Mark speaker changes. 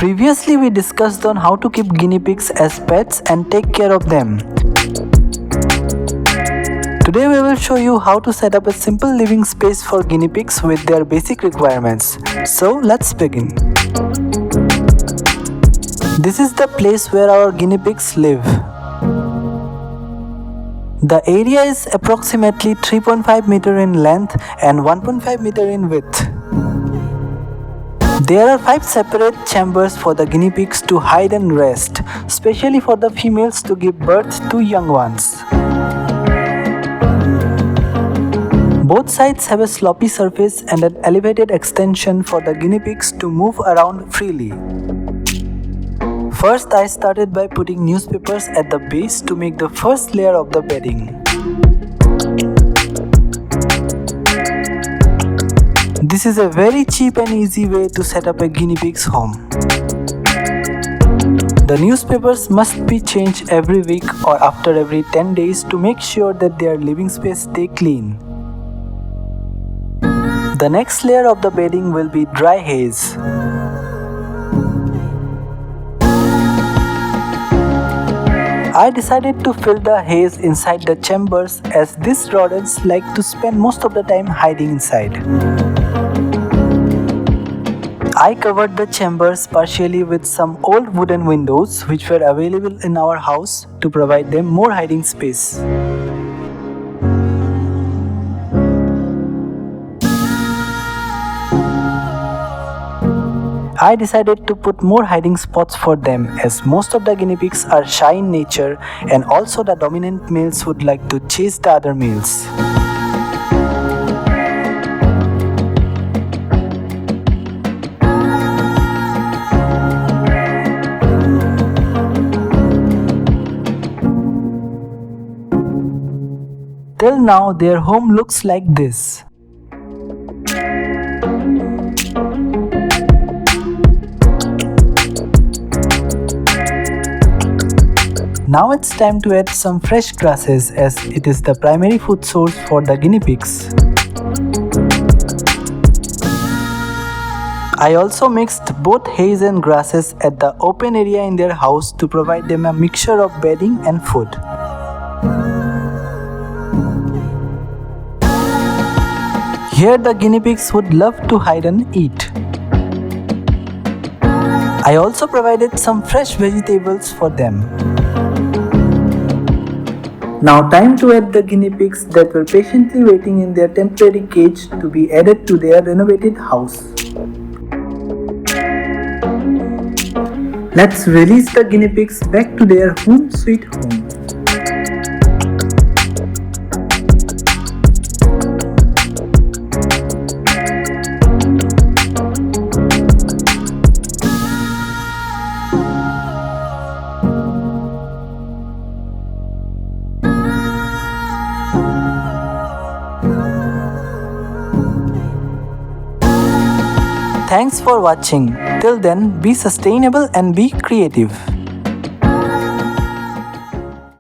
Speaker 1: Previously we discussed on how to keep guinea pigs as pets and take care of them. Today we will show you how to set up a simple living space for guinea pigs with their basic requirements. So let's begin. This is the place where our guinea pigs live. The area is approximately 3.5 meter in length and 1.5 meter in width. There are 5 separate chambers for the guinea pigs to hide and rest, especially for the females to give birth to young ones. Both sides have a slopy surface and an elevated extension for the guinea pigs to move around freely. First, I started by putting newspapers at the base to make the first layer of the bedding. This is a very cheap and easy way to set up a guinea pig's home. The newspapers must be changed every week or after every 10 days to make sure that their living space stay clean. The next layer of the bedding will be dry haze. I decided to fill the haze inside the chambers as these rodents like to spend most of the time hiding inside. I covered the chambers partially with some old wooden windows which were available in our house to provide them more hiding space. I decided to put more hiding spots for them as most of the guinea pigs are shy in nature and also the dominant males would like to chase the other males. Till now, their home looks like this. Now it's time to add some fresh grasses as it is the primary food source for the guinea pigs. I also mixed both haze and grasses at the open area in their house to provide them a mixture of bedding and food. Here the guinea pigs would love to hide and eat. I also provided some fresh vegetables for them. Now time to add the guinea pigs that were patiently waiting in their temporary cage to be added to their renovated house. Let's release the guinea pigs back to their home sweet home. Thanks for watching. Till then, be sustainable and be creative.